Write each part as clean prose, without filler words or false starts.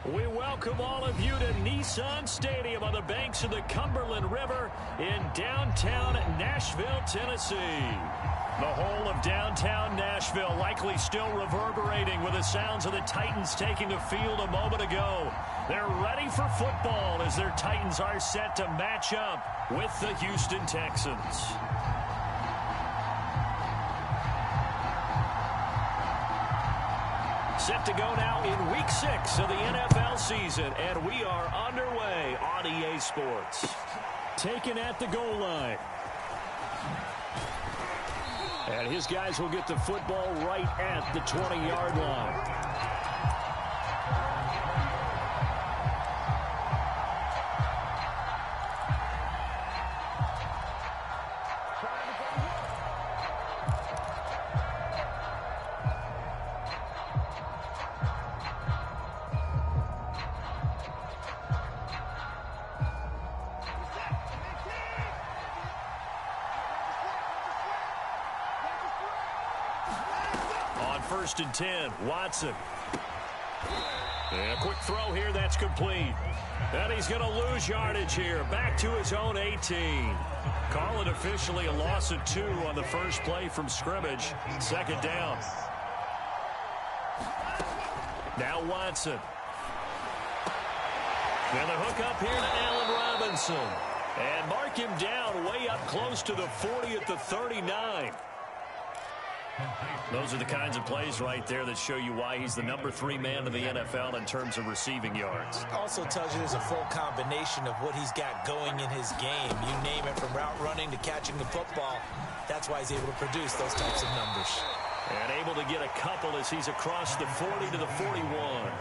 We welcome all of you to Nissan Stadium on the banks of the Cumberland River in downtown Nashville, Tennessee. The whole of downtown Nashville likely still reverberating with the sounds of the Titans taking the field a moment ago. They're ready for football as their Titans are set to match up with the Houston Texans. Set to go now in Week 6 of the NFL season, and we are underway on EA Sports. Taken at the goal line. And his guys will get the football right at the 20-yard line. First and 10, Watson. And a quick throw here, that's complete. And he's going to lose yardage here, back to his own 18. Call it officially a loss of 2 on the first play from scrimmage. Second down. Now Watson. And the hook up here to Allen Robinson. And mark him down way up close to the 40 at the 39. Those are the kinds of plays right there that show you why he's the number 3 man in the NFL in terms of receiving yards. Also tells you there's a full combination of what he's got going in his game. You name it, from route running to catching the football. That's why he's able to produce those types of numbers. And able to get a couple as he's across the 40 to the 41.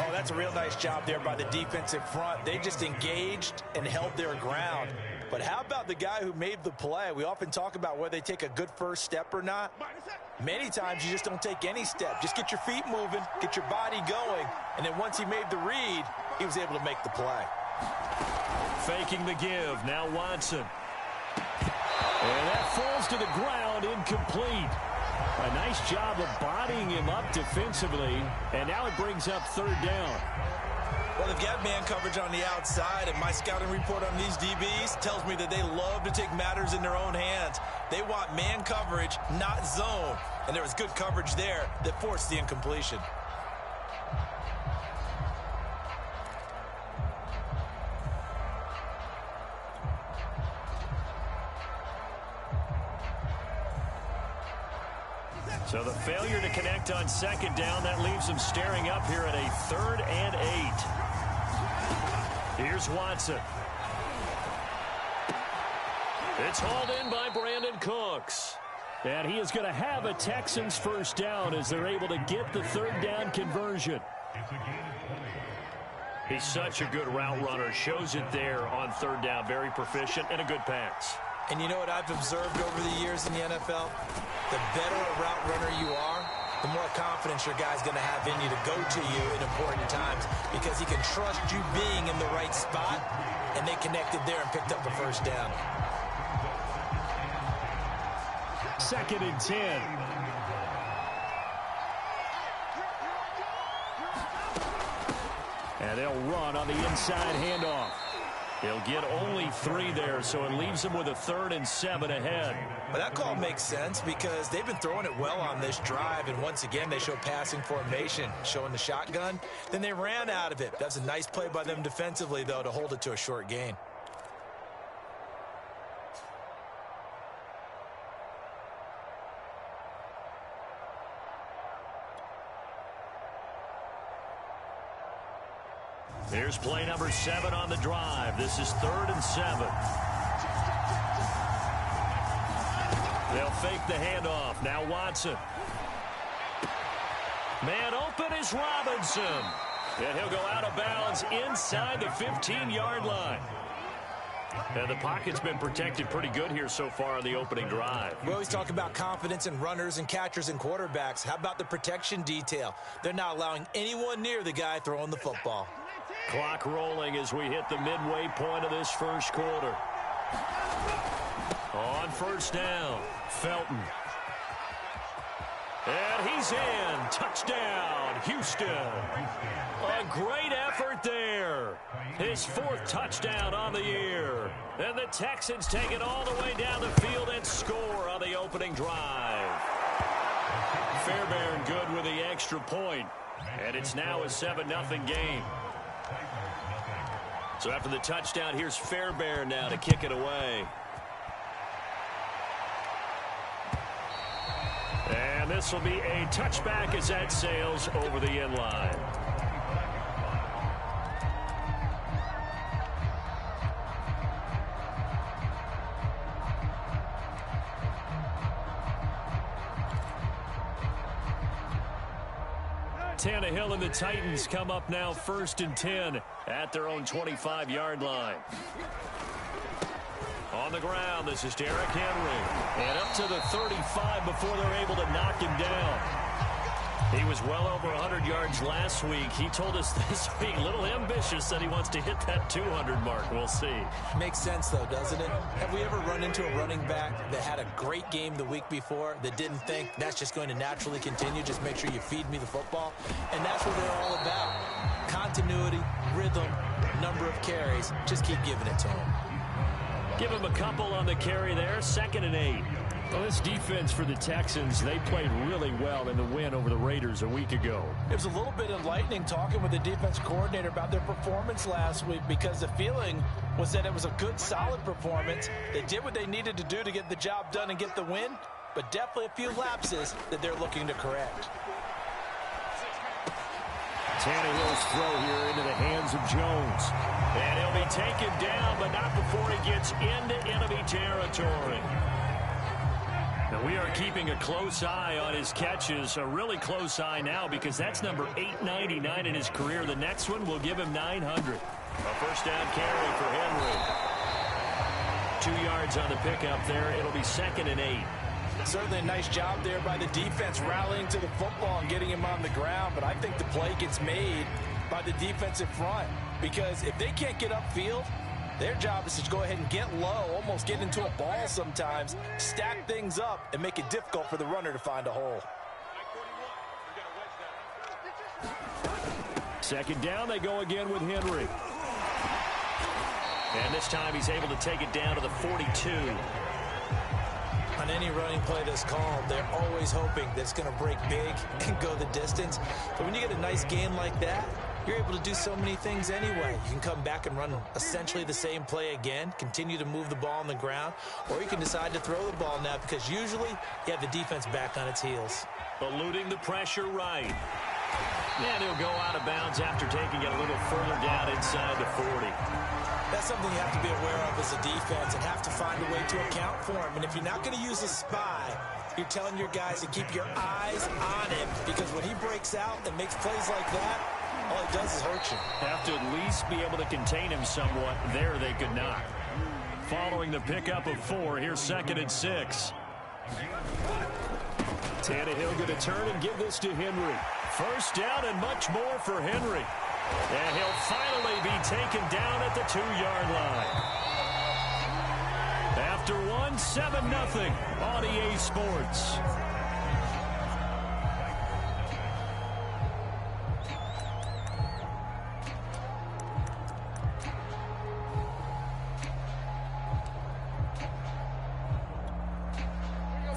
Oh, that's a real nice job there by the defensive front. They just engaged and held their ground. But how about the guy who made the play? We often talk about whether they take a good first step or not. Many times you just don't take any step. Just get your feet moving, get your body going, and then once he made the read, he was able to make the play. Faking the give. Now Watson. And that falls to the ground, incomplete. A nice job of bodying him up defensively, and now it brings up third down. Well, they've got man coverage on the outside, and my scouting report on these DBs tells me that they love to take matters in their own hands. They want man coverage, not zone. And there was good coverage there that forced the incompletion. So the failure to connect on second down, that leaves them staring up here at a 3rd and 8. Here's Watson. It's hauled in by Brandon Cooks. And he is going to have a Texans first down as they're able to get the third down conversion. He's such a good route runner. Shows it there on third down. Very proficient and a good pass. And you know what I've observed over the years in the NFL? The better a route runner you are, the more confidence your guy's going to have in you to go to you in important times, because he can trust you being in the right spot, and they connected there and picked up a first down. 2nd and 10. And they'll run on the inside handoff. They'll get only 3 there, so it leaves them with a 3rd and 7 ahead. Well, that call makes sense because they've been throwing it well on this drive, and once again they show passing formation, showing the shotgun. Then they ran out of it. That's a nice play by them defensively, though, to hold it to a short gain. Here's play number 7 on the drive. This is 3rd and 7. They'll fake the handoff. Now Watson. Man open is Robinson. And he'll go out of bounds inside the 15-yard line. And the pocket's been protected pretty good here so far on the opening drive. We always talk about confidence in runners and catchers and quarterbacks. How about the protection detail? They're not allowing anyone near the guy throwing the football. Clock rolling as we hit the midway point of this first quarter. On first down, Felton. And he's in. Touchdown, Houston. A great effort there. His 4th touchdown on the year. And the Texans take it all the way down the field and score on the opening drive. Fairbairn good with the extra point. And it's now a 7-0 game. So after the touchdown, here's Fairbairn now to kick it away. And this will be a touchback as that sails over the end line. Tannehill and the Titans come up now 1st and 10 at their own 25-yard line. On the ground, this is Derrick Henry. And up to the 35 before they're able to knock him down. He was well over 100 yards last week. He told us this week, a little ambitious, that he wants to hit that 200 mark. We'll see. Makes sense, though, doesn't it? Have we ever run into a running back that had a great game the week before that didn't think that's just going to naturally continue? Just make sure you feed me the football. And that's what they're all about. Continuity, rhythm, number of carries. Just keep giving it to him. Give him a couple on the carry there. 2nd and 8. Well, this defense for the Texans, they played really well in the win over the Raiders a week ago. It was a little bit enlightening talking with the defense coordinator about their performance last week, because the feeling was that it was a good, solid performance. They did what they needed to do to get the job done and get the win, but definitely a few lapses that they're looking to correct. Tannehill's throw here into the hands of Jones. And he'll be taken down, but not before he gets into enemy territory. Now we are keeping a close eye on his catches, a really close eye now, because that's number 899 in his career. The next one will give him 900. A 1st down carry for Henry. 2 yards on the pickup there. It'll be 2nd and 8. Certainly a nice job there by the defense rallying to the football and getting him on the ground, but I think the play gets made by the defensive front, because if they can't get upfield, their job is to go ahead and get low, almost get into a ball sometimes, stack things up, and make it difficult for the runner to find a hole. 2nd down, they go again with Henry. And this time he's able to take it down to the 42. On any running play that's called, they're always hoping that it's going to break big and go the distance. But when you get a nice game like that, you're able to do so many things anyway. You can come back and run essentially the same play again, continue to move the ball on the ground, or you can decide to throw the ball now, because usually you have the defense back on its heels. Eluding the pressure right. And he'll go out of bounds after taking it a little further down inside the 40. That's something you have to be aware of as a defense and have to find a way to account for him. And if you're not going to use a spy, you're telling your guys to keep your eyes on him, because when he breaks out and makes plays like that, all it does is hurt you. Have to at least be able to contain him somewhat. There they could not. Following the pickup of 4, here's 2nd and 6. Tannehill going to turn and give this to Henry. 1st down and much more for Henry. And he'll finally be taken down at the 2-yard line. After 7-0 on EA Sports.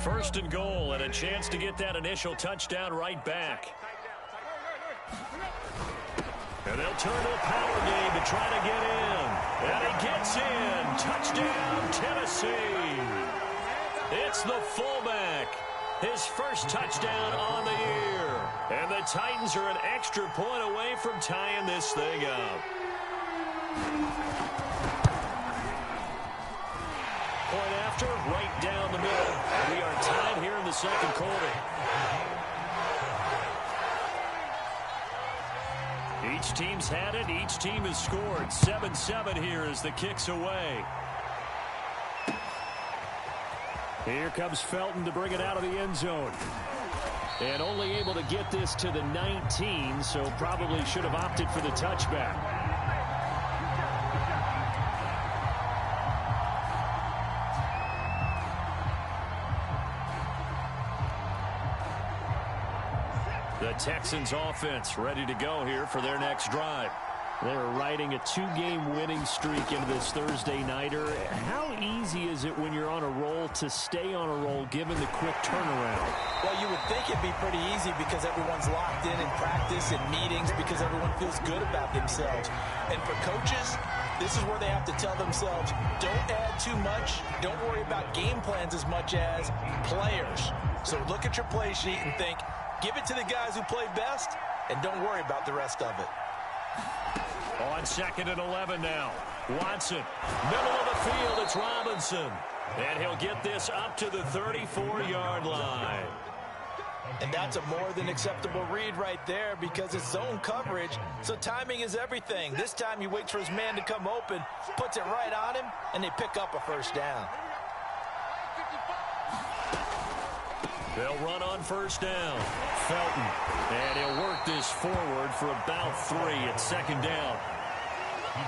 First and goal, and a chance to get that initial touchdown right back. And they'll turn to a power game to try to get in. And he gets in. Touchdown, Tennessee. It's the fullback. His first touchdown on the year. And the Titans are an extra point away from tying this thing up. Point after, right down the middle. And we are tied here in the second quarter. Each team's had it. Each team has scored. 7-7 here as the kick's away. Here comes Felton to bring it out of the end zone. And only able to get this to the 19, so probably should have opted for the touchback. The Texans offense ready to go here for their next drive. They're riding a 2-game winning streak into this Thursday nighter. How easy is it when you're on a roll to stay on a roll given the quick turnaround? Well, you would think it'd be pretty easy because everyone's locked in practice and meetings because everyone feels good about themselves. And for coaches, this is where they have to tell themselves, don't add too much. Don't worry about game plans as much as players. So look at your play sheet and think, give it to the guys who play best and don't worry about the rest of it. On 2nd and 11 now. Watson, middle of the field, it's Robinson. And he'll get this up to the 34-yard line. And that's a more than acceptable read right there because it's zone coverage, so timing is everything. This time he waits for his man to come open, puts it right on him, and they pick up a first down. They'll run on first down. Felton. And he'll work this forward for about 3 at 2nd down.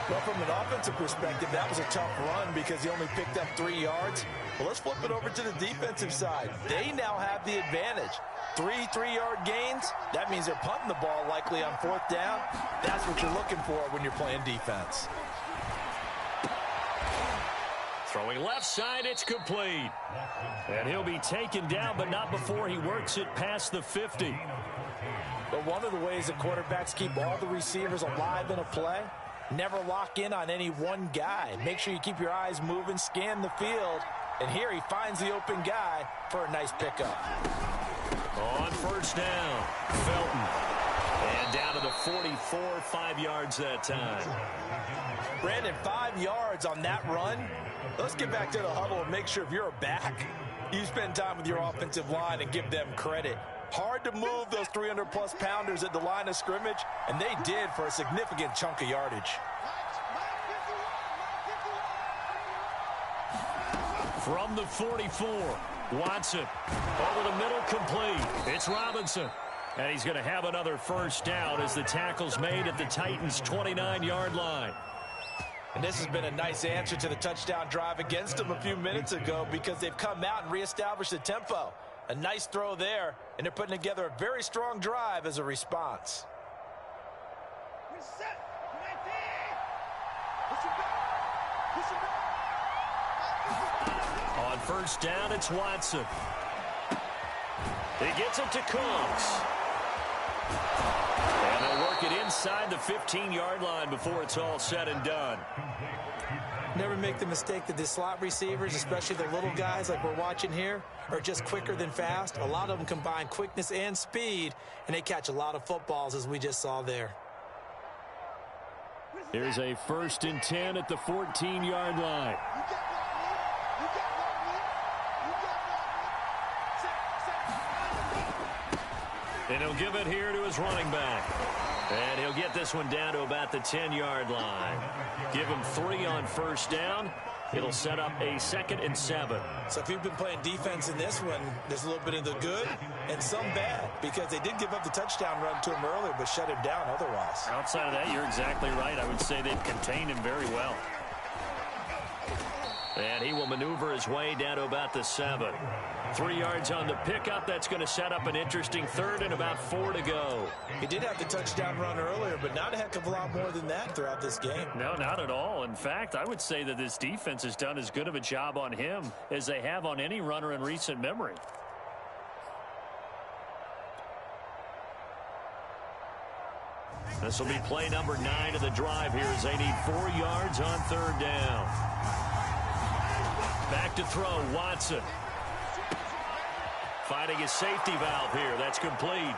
Well, from an offensive perspective, that was a tough run because he only picked up 3 yards. Well, let's flip it over to the defensive side. They now have the advantage. 3 3-yard gains, that means they're punting the ball likely on 4th down. That's what you're looking for when you're playing defense. Throwing left side, it's complete. And he'll be taken down, but not before he works it past the 50. But one of the ways that quarterbacks keep all the receivers alive in a play, never lock in on any one guy. Make sure you keep your eyes moving, scan the field. And here he finds the open guy for a nice pickup. On first down, Felton. And down to the 44, 5 yards that time. Brandon, 5 yards on that run. Let's get back to the huddle and make sure if you're a back, you spend time with your offensive line and give them credit. Hard to move those 300-plus pounders at the line of scrimmage, and they did for a significant chunk of yardage. From the 44, Watson over the middle, complete. It's Robinson. And he's going to have another first down as the tackle's made at the Titans' 29-yard line. And this has been a nice answer to the touchdown drive against them a few minutes ago because they've come out and reestablished the tempo. A nice throw there, and they're putting together a very strong drive as a response. On first down, it's Watson. He gets it to Cooks. And they'll work it inside the 15-yard line before it's all said and done. Never make the mistake that the slot receivers, especially the little guys like we're watching here, are just quicker than fast. A lot of them combine quickness and speed, and they catch a lot of footballs, as we just saw there. Here's a 1st and 10 at the 14-yard line. And he'll give it here to his running back. And he'll get this one down to about the 10-yard line. Give him 3 on first down. It'll set up a 2nd and 7. So if you've been playing defense in this one, there's a little bit of the good and some bad because they did give up the touchdown run to him earlier but shut him down otherwise. Outside of that, you're exactly right. I would say they've contained him very well. And he will maneuver his way down to about the 7. 3 yards on the pickup. That's going to set up an interesting 3rd and about 4 to go. He did have the touchdown run earlier, but not a heck of a lot more than that throughout this game. No, not at all. In fact, I would say that this defense has done as good of a job on him as they have on any runner in recent memory. This will be play number 9 of the drive here as they need 4 yards on 3rd down. Back to throw, Watson. Finding his safety valve here. That's complete.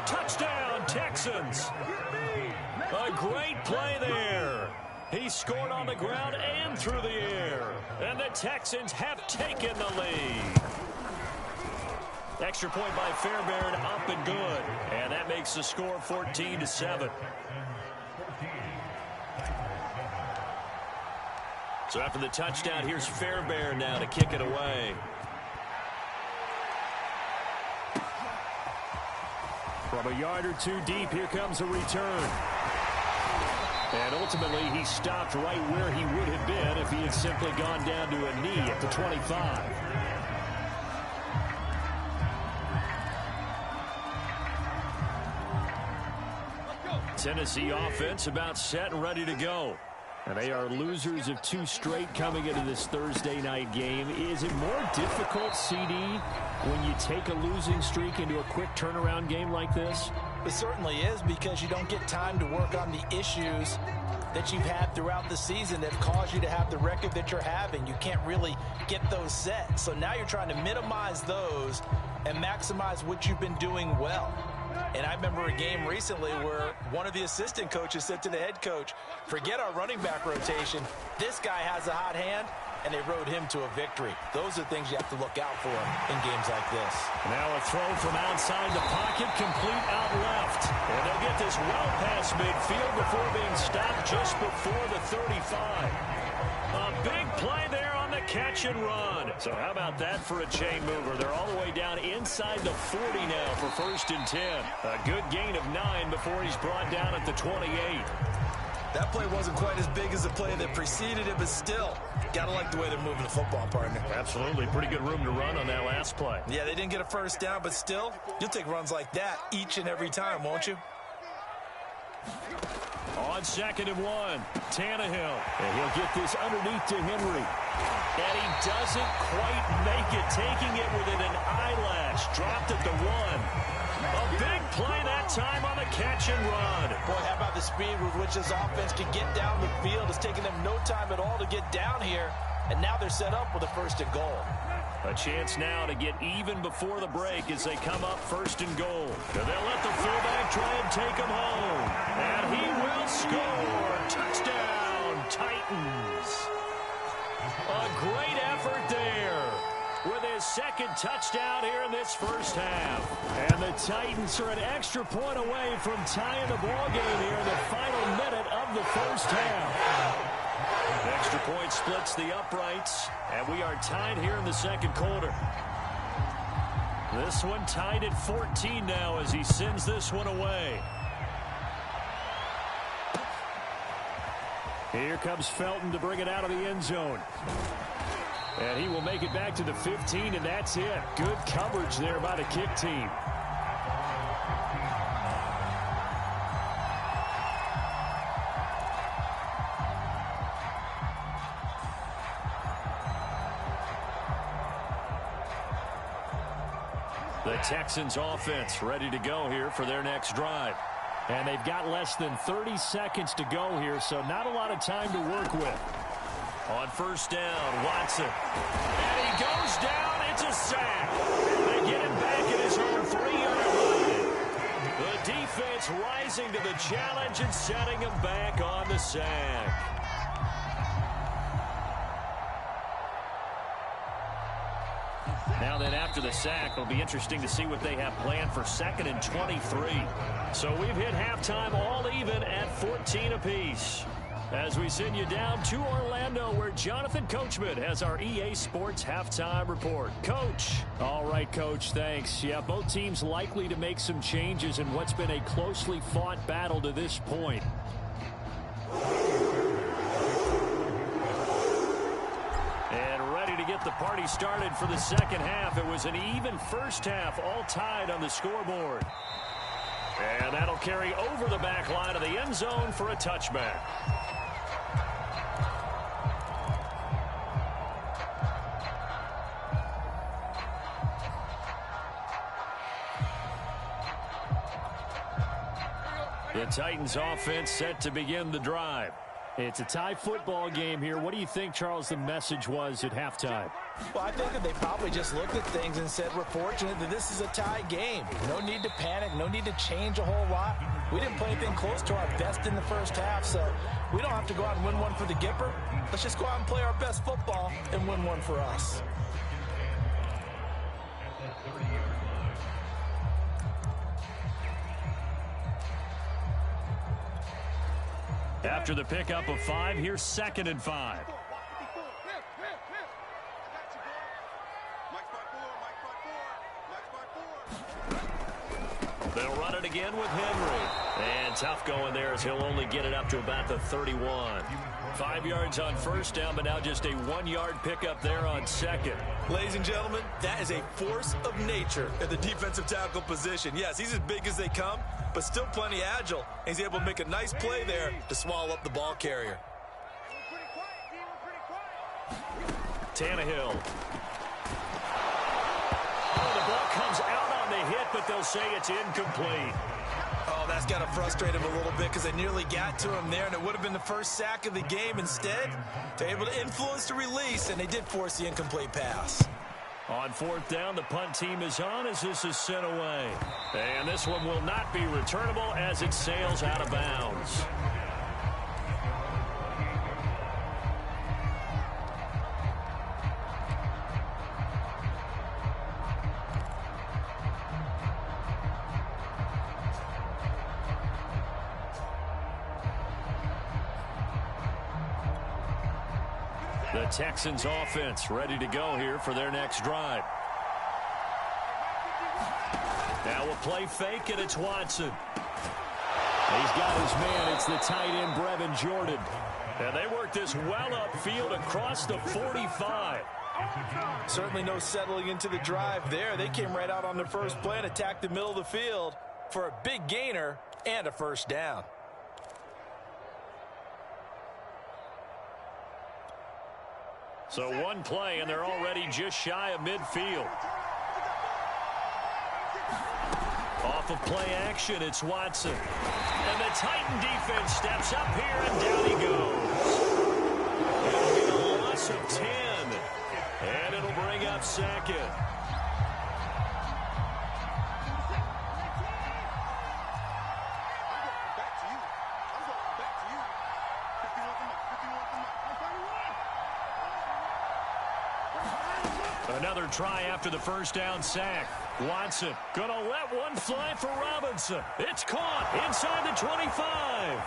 Touchdown, Texans. A great play there. He scored on the ground and through the air. And the Texans have taken the lead. Extra point by Fairbairn, up and good. And that makes the score 14-7. So after the touchdown, here's Fairbairn now to kick it away. From a yard or 2 deep, here comes a return. And ultimately, he stopped right where he would have been if he had simply gone down to a knee at the 25. Tennessee offense about set and ready to go. And they are losers of 2 straight coming into this Thursday night game. Is it more difficult, CD, when you take a losing streak into a quick turnaround game like this? It certainly is, because you don't get time to work on the issues that you've had throughout the season that have caused you to have the record that you're having. You can't really get those set. So now you're trying to minimize those and maximize what you've been doing well. And I remember a game recently where one of the assistant coaches said to the head coach, forget our running back rotation. This guy has a hot hand, and they rode him to a victory. Those are things you have to look out for in games like this. Now a throw from outside the pocket, complete out left. And they'll get this well past midfield before being stopped just before the 35. A big play there on the catch and run. So how about that for a chain mover? They're all the way down inside the 40 now for 1st and 10. A good gain of 9 before he's brought down at the 28. That play wasn't quite as big as the play that preceded it, but still, gotta like the way they're moving the football, partner. Absolutely. Pretty good room to run on that last play. Yeah, they didn't get a first down, but still, you'll take runs like that each and every time, won't you? On 2nd and 1, Tannehill. And he'll get this underneath to Henry. And he doesn't quite make it, taking it within an eyelash. Dropped at the 1. A big play that time on the catch and run. Boy, how about the speed with which this offense can get down the field? It's taking them no time at all to get down here. And now they're set up with a 1st and goal. A chance now to get even before the break as they come up 1st and goal. And they'll let the fullback try and take him home. And he will score. Touchdown, Titans. A great effort there with his 2nd touchdown here in this 1st half. And the Titans are an extra point away from tying the ball game here in the final minute of the 1st half. Extra point splits the uprights, and we are tied here in the 2nd quarter. This one tied at 14 now as he sends this one away. Here comes Felton to bring it out of the end zone. And he will make it back to the 15, and that's it. Good coverage there by the kick team. The Texans offense ready to go here for their next drive. And they've got less than 30 seconds to go here, so not a lot of time to work with. On 1st down, Watson. And he goes down. It's a sack. They get him back at his own 3-yard line. The defense rising to the challenge and setting him back on the sack. Now then, after the sack, it'll be interesting to see what they have planned for 2nd and 23. So we've hit halftime all even at 14 apiece. As we send you down to Orlando, where Jonathan Coachman has our EA Sports halftime report. Coach. All right, Coach, thanks. Yeah, both teams likely to make some changes in what's been a closely fought battle to this point. Get the party started for the 2nd half. It was an even 1st half, all tied on the scoreboard. And that'll carry over the back line of the end zone for a touchback. The Titans offense set to begin the drive. It's a tie football game here. What do you think, Charles, the message was at halftime? Well, I think that they probably just looked at things and said, we're fortunate that this is a tie game. No need to panic. No need to change a whole lot. We didn't play anything close to our best in the 1st half, so we don't have to go out and win one for the Gipper. Let's just go out and play our best football and win one for us. After the pickup of 5, here's 2nd and 5. They'll run it again. again with Henry. And tough going there as he'll only get it up to about the 31. 5 yards on first down, but now just a 1-yard pickup there on second. Ladies and gentlemen, that is a force of nature at the defensive tackle position. Yes, he's as big as they come, but still plenty agile. He's able to make a nice play there to swallow up the ball carrier. Tannehill. Oh, the ball comes out on the hit, but they'll say it's incomplete. Oh, that's got to frustrate him a little bit because they nearly got to him there, and it would have been the first sack of the game. Instead, they're able to influence the release, and they did force the incomplete pass. On fourth down, the punt team is on as this is sent away. And this one will not be returnable as it sails out of bounds. The Texans offense ready to go here for their next drive. Now a play fake, and it's Watson. He's got his man. It's the tight end, Brevin Jordan. And they work this well upfield across the 45. Certainly no settling into the drive there. They came right out on their first play and attacked the middle of the field for a big gainer and a first down. So one play, and they're already just shy of midfield. Off of play action, it's Watson. And the Titan defense steps up here, and down he goes. It'll be a loss of 10. And it'll bring up second. Another try after the first down sack. Watson gonna let one fly for Robinson. It's caught inside the 25.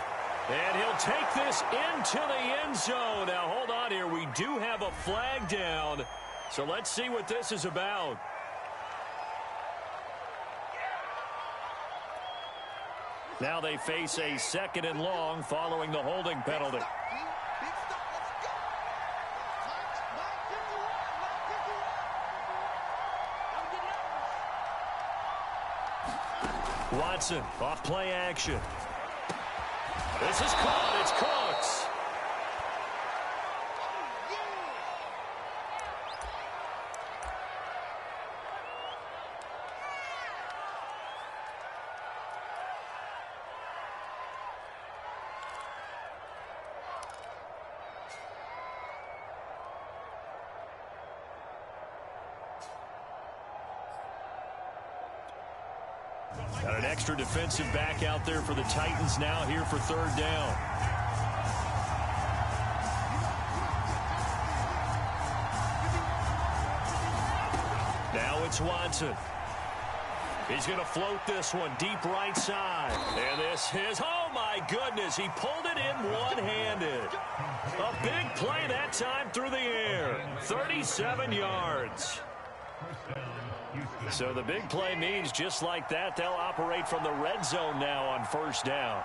And he'll take this into the end zone. Now hold on here. We do have a flag down. So let's see what this is about. Now they face a 2nd and long following the holding penalty. Watson off play action. This is caught. It's Cooks. Got an extra defensive back out there for the Titans now here for third down. Now it's Watson. He's going to float this one deep right side. And this is, oh my goodness, he pulled it in one-handed. A big play that time through the air. 37 yards. So the big play means just like that, they'll operate from the red zone now on first down.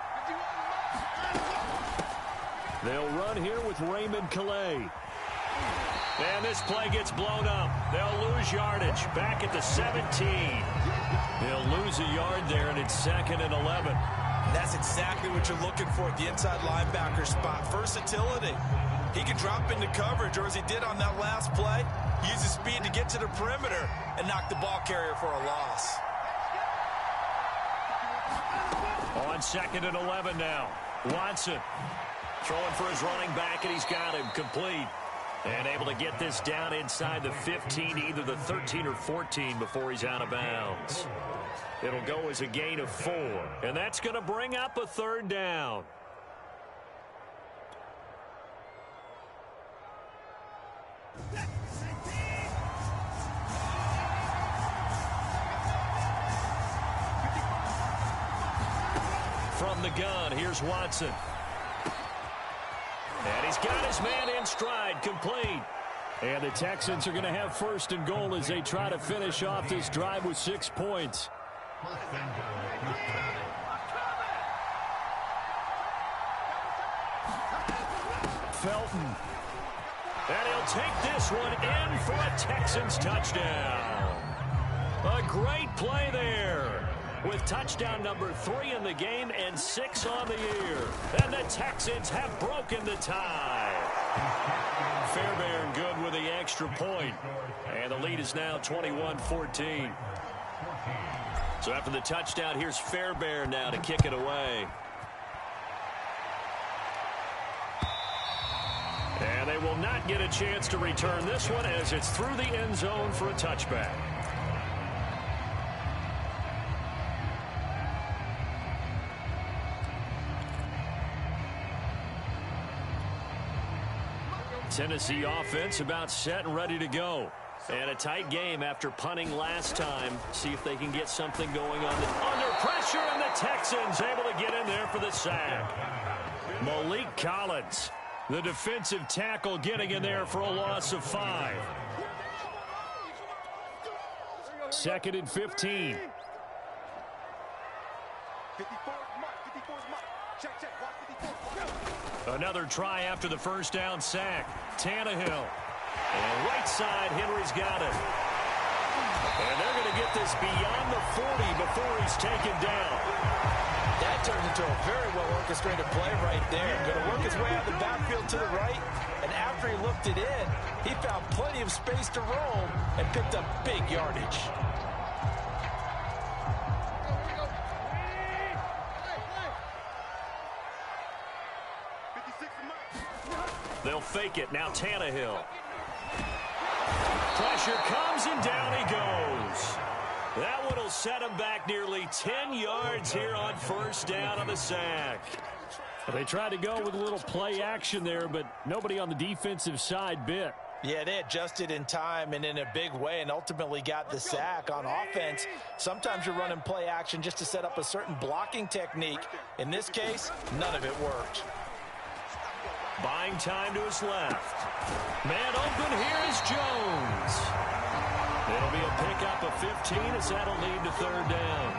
They'll run here with Raymond Calais. And this play gets blown up. They'll lose yardage back at the 17. They'll lose a yard there, and it's 2nd and 11. That's exactly what you're looking for at the inside linebacker spot. Versatility. He can drop into coverage, or as he did on that last play, use his speed to get to the perimeter and knock the ball carrier for a loss. On 2nd and 11 now. Watson throwing for his running back, and he's got him complete. And able to get this down inside the 15, either the 13 or 14 before he's out of bounds. It'll go as a gain of 4, and that's going to bring up a third down. From the gun, here's Watson. And he's got his man in stride, complete. And the Texans are going to have 1st and goal as they try to finish off this drive with 6 points. Felton. And he'll take this one in for a Texans touchdown. A great play there, with touchdown number 3 in the game and 6 on the year. And the Texans have broken the tie. Fairbairn good with the extra point. And the lead is now 21-14. So after the touchdown, here's Fairbairn now to kick it away. And they will not get a chance to return this one as it's through the end zone for a touchback. Tennessee offense about set and ready to go. And a tight game after punting last time. See if they can get something going on. Under pressure, and the Texans able to get in there for the sack. Malik Collins, the defensive tackle, getting in there for a loss of 5. 2nd and 15. Another try after the first down sack. Tannehill. And right side, Henry's got it. And they're going to get this beyond the 40 before he's taken down. That turned into a very well-orchestrated play right there. Going to work his way out of the backfield to the right. And after he looked it in, he found plenty of space to roll and picked up big yardage. They'll fake it. Now Tannehill. Pressure comes, and down he goes. That one will set him back nearly 10 yards here on first down on the sack. They tried to go with a little play action there, but nobody on the defensive side bit. Yeah, they adjusted in time and in a big way and ultimately got the sack. On offense, sometimes you're running play action just to set up a certain blocking technique. In this case, none of it worked. Buying time to his left. Man open, here is Jones. It'll be a pickup of 15 as that'll lead to 3rd down.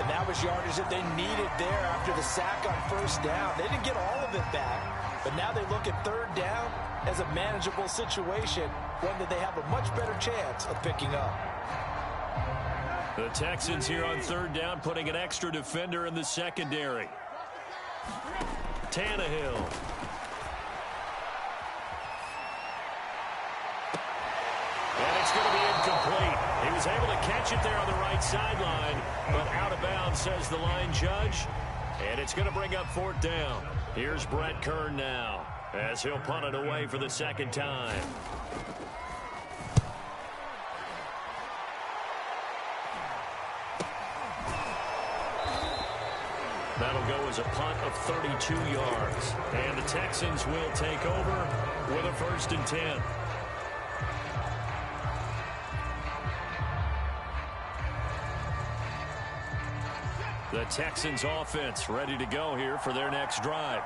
And that was yardage that they needed there after the sack on first down. They didn't get all of it back, but now they look at 3rd down as a manageable situation, one that they have a much better chance of picking up. The Texans here on 3rd down, putting an extra defender in the secondary. Tannehill. And it's going to be incomplete. He was able to catch it there on the right sideline, but out of bounds, says the line judge. And it's going to bring up 4th down. Here's Brett Kern now, as he'll punt it away for the 2nd time. That'll go as a punt of 32 yards. And the Texans will take over with a 1st and 10. The Texans offense ready to go here for their next drive.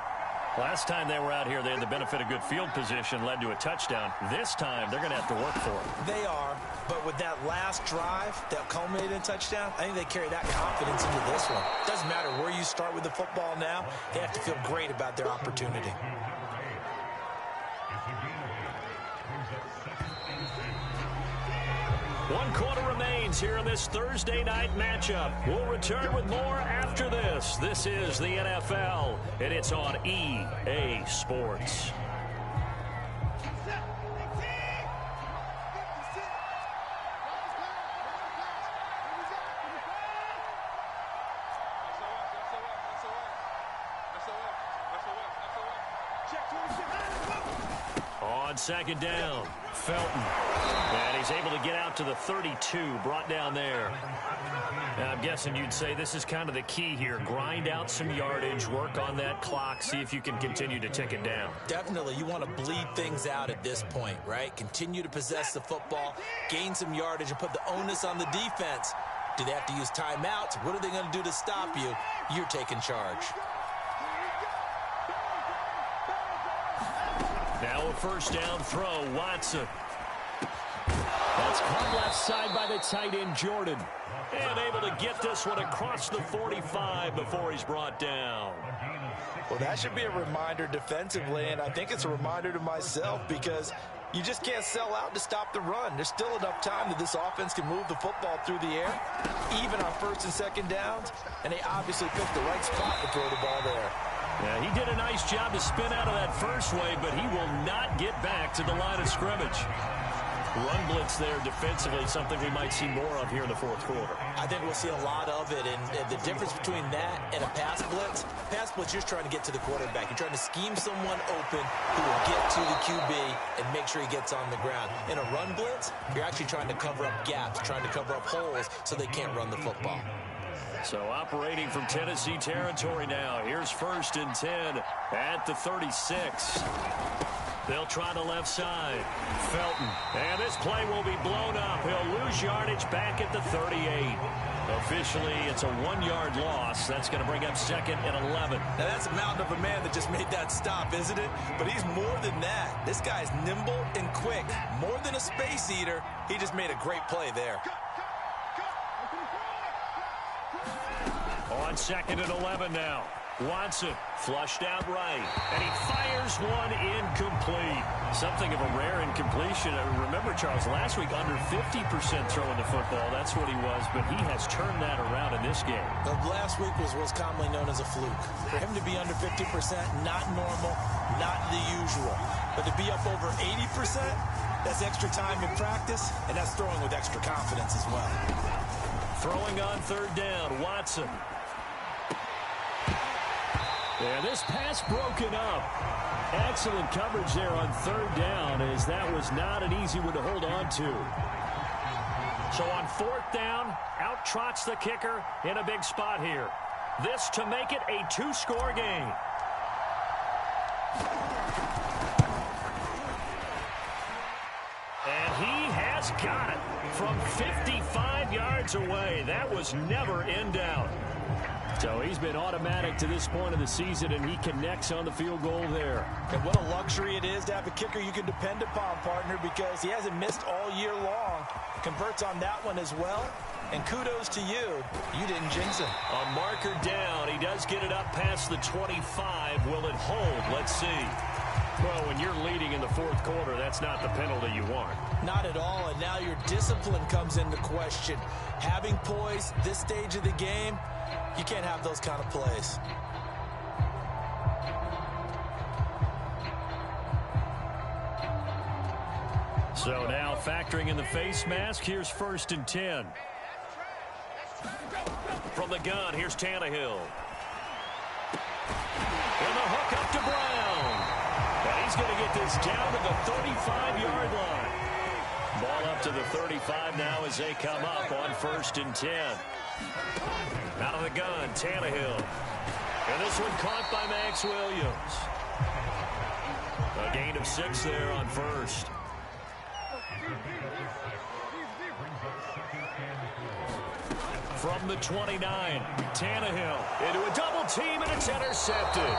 Last time they were out here, they had the benefit of good field position, led to a touchdown. This time, they're going to have to work for it. They are, but with that last drive that culminated in a touchdown, I think they carry that confidence into this one. Doesn't matter where you start with the football now, they have to feel great about their opportunity. One quarter remains here in this Thursday night matchup. We'll return with more after this. This is the NFL, and it's on EA Sports. On 2nd down, Felton. And he's able to get out to the 32, brought down there. Now, I'm guessing you'd say this is kind of the key here. Grind out some yardage, work on that clock, see if you can continue to tick it down. Definitely. You want to bleed things out at this point, right? Continue to possess the football, gain some yardage, and put the onus on the defense. Do they have to use timeouts? What are they going to do to stop you? You're taking charge. Now a 1st down throw. Watson. That's It's caught left side by the tight end, Jordan. And able to get this one across the 45 before he's brought down. Well, that should be a reminder defensively, and I think it's a reminder to myself because you just can't sell out to stop the run. There's still enough time that this offense can move the football through the air, even on first and second downs, and they obviously picked the right spot to throw the ball there. Yeah, he did a nice job to spin out of that first wave, but he will not get back to the line of scrimmage. Run blitz there defensively, something we might see more of here in the fourth quarter. I think we'll see a lot of it, and the difference between that and a pass blitz, you're just trying to get to the quarterback. You're trying to scheme someone open who will get to the QB and make sure he gets on the ground. In a run blitz, you're actually trying to cover up gaps, trying to cover up holes so they can't run the football. So operating from Tennessee territory now. Here's 1st and 10 at the 36. They'll try the left side. Felton. And this play will be blown up. He'll lose yardage back at the 38. Officially, it's a 1-yard loss. That's going to bring up 2nd and 11. Now, that's a mountain of a man that just made that stop, isn't it? But he's more than that. This guy's nimble and quick. More than a space eater. He just made a great play there. On 2nd and 11 now. Watson flushed out right, and he fires one incomplete. Something of a rare incompletion. Remember, Charles, last week under 50% throwing the football. That's what he was, but he has turned that around in this game. The last week was what's commonly known as a fluke. For him to be under 50%, not normal, not the usual. But to be up over 80%, that's extra time in practice, and that's throwing with extra confidence as well. Throwing on 3rd down, Watson. Yeah, this pass broken up. Excellent coverage there on 3rd down, as that was not an easy one to hold on to. So on 4th down, out trots the kicker in a big spot here. This to make it a 2-score game. And he has got it from 55 yards away. That was never in doubt. So he's been automatic to this point of the season, and he connects on the field goal there. And what a luxury it is to have a kicker you can depend upon, partner, because he hasn't missed all year long. Converts on that one as well. And kudos to you. You didn't jinx him. A marker down. He does get it up past the 25. Will it hold? Let's see. Well, when you're leading in the fourth quarter, that's not the penalty you want. Not at all, and now your discipline comes into question. Having poise this stage of the game, you can't have those kind of plays. So now factoring in the face mask, here's 1st and 10. From the gun, here's Tannehill. And the hook up to Brown. And he's going to get this down to the 35-yard line. Ball up to the 35 now as they come up on 1st and 10. Out of the gun, Tannehill. And this one caught by Max Williams. A gain of 6 there on 1st. From the 29, Tannehill into a double team, and it's intercepted.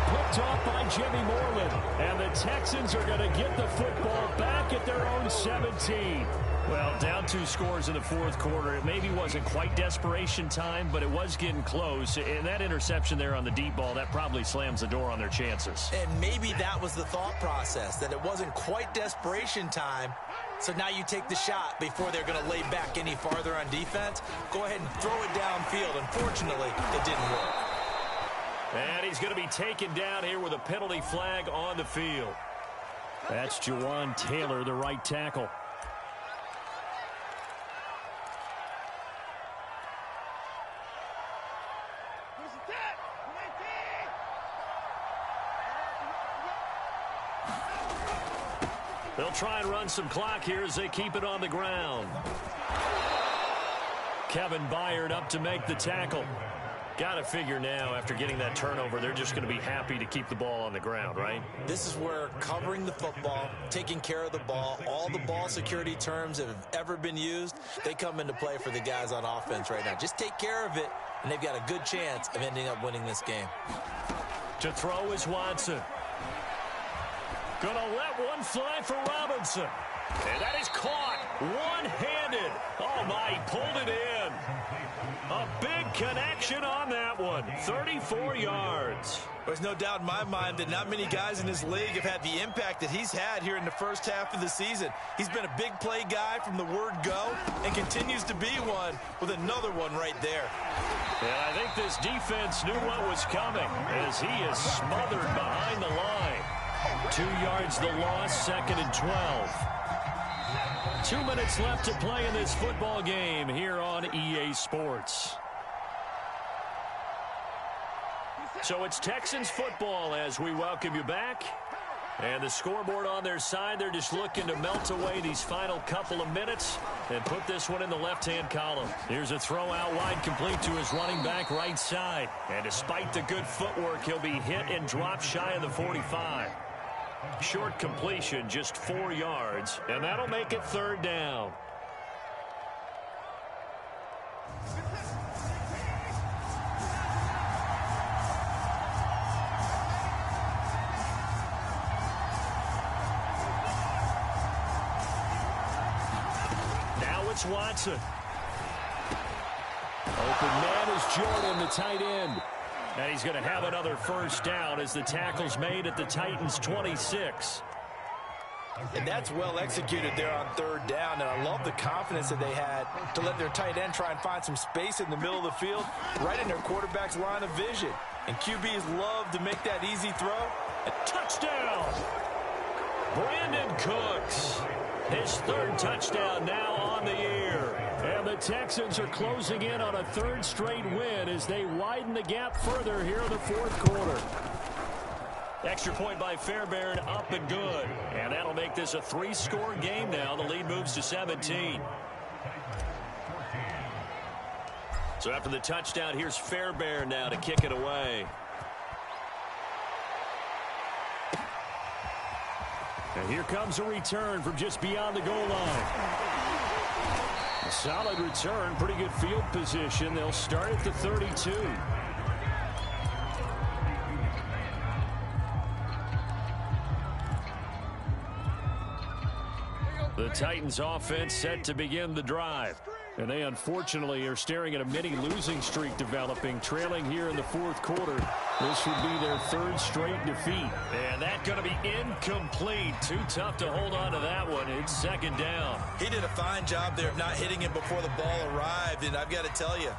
Picked off by Jimmy Moreland. And the Texans are going to get the football back at their own 17. Well, down 2 scores in the fourth quarter. It maybe wasn't quite desperation time, but it was getting close. And that interception there on the deep ball, that probably slams the door on their chances. And maybe that was the thought process, that it wasn't quite desperation time. So now you take the shot before they're going to lay back any farther on defense. Go ahead and throw it downfield. Unfortunately, it didn't work. And he's going to be taken down here with a penalty flag on the field. That's Jawan Taylor, the right tackle. They'll try and run some clock here as they keep it on the ground. Kevin Byard up to make the tackle. Got to figure now, after getting that turnover, they're just going to be happy to keep the ball on the ground, right? This is where covering the football, taking care of the ball, all the ball security terms that have ever been used, they come into play for the guys on offense right now. Just take care of it, and they've got a good chance of ending up winning this game. To throw is Watson. Gonna let one fly for Robinson. And that is caught. One-handed. Oh, my, he pulled it in. A big connection on that one. 34 yards. There's no doubt in my mind that not many guys in this league have had the impact that he's had here in the first half of the season. He's been a big play guy from the word go and continues to be one with another one right there. And I think this defense knew what was coming as he is smothered behind the line. 2 yards the loss, 2nd and 12. 2 minutes left to play in this football game here on EA Sports. So it's Texans football as we welcome you back. And the scoreboard on their side, they're just looking to melt away these final couple of minutes and put this one in the left-hand column. Here's a throw out wide, complete to his running back right side. And despite the good footwork, he'll be hit and dropped shy of the 45. Short completion, just 4 yards, and that'll make it 3rd down. It's Watson. Open man is Jordan, the tight end. And he's going to have another first down as the tackle's made at the Titans' 26. And that's well executed there on 3rd down. And I love the confidence that they had to let their tight end try and find some space in the middle of the field, right in their quarterback's line of vision. And QBs love to make that easy throw. A touchdown! Brandon Cooks. His 3rd touchdown now on the year. And the Texans are closing in on a 3rd straight win as they widen the gap further here in the 4th quarter. Extra point by Fairbairn, up and good. And that'll make this a 3-score game now. The lead moves to 17. So after the touchdown, here's Fairbairn now to kick it away. And here comes a return from just beyond the goal line. A solid return, pretty good field position. They'll start at the 32. The Titans offense set to begin the drive. And they unfortunately are staring at a mini losing streak developing, trailing here in the 4th quarter. This would be their 3rd straight defeat. And that's going to be incomplete. Too tough to hold on to that one. It's 2nd down. He did a fine job there of not hitting it before the ball arrived. And I've got to tell you,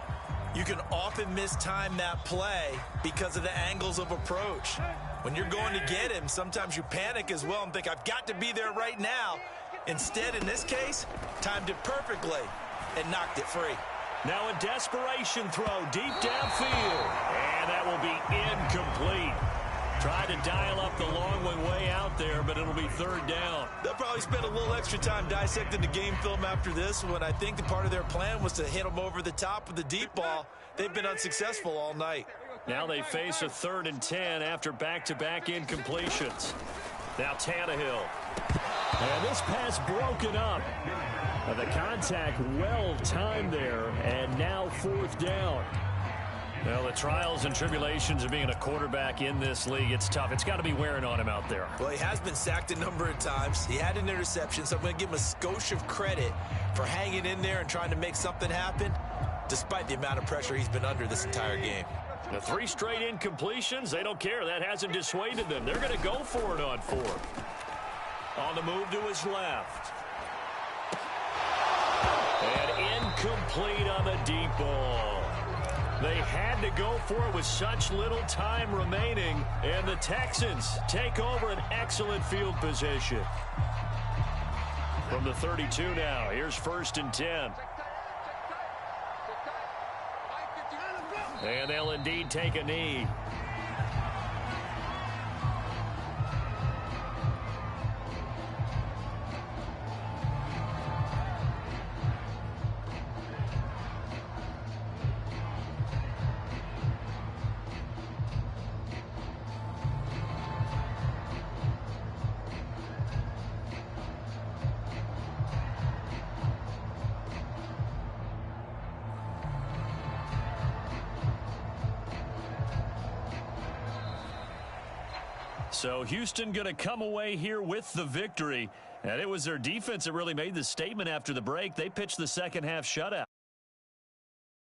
you can often mistime that play because of the angles of approach. When you're going to get him, sometimes you panic as well and think, I've got to be there right now. Instead, in this case, timed it perfectly and knocked it free. Now a desperation throw deep downfield. And that will be incomplete. Tried to dial up the long one way out there, but it'll be 3rd down. They'll probably spend a little extra time dissecting the game film after this one. I think the part of their plan was to hit them over the top with the deep ball. They've been unsuccessful all night. Now they face a 3rd and 10 after back-to-back incompletions. Now Tannehill. And this pass broken up. The contact well timed there, and now 4th down. Well, the trials and tribulations of being a quarterback in this league, it's tough. It's got to be wearing on him out there. Well, he has been sacked a number of times. He had an interception, so I'm going to give him a skosh of credit for hanging in there and trying to make something happen, despite the amount of pressure he's been under this entire game. The 3 straight incompletions, they don't care. That hasn't dissuaded them. They're going to go for it on 4th. On the move to his left. And incomplete on the deep ball. They had to go for it with such little time remaining, and the Texans take over an excellent field position. From the 32 now, here's 1st and 10. And they'll indeed take a knee. So Houston going to come away here with the victory. And it was their defense that really made the statement after the break. They pitched the second half shutout.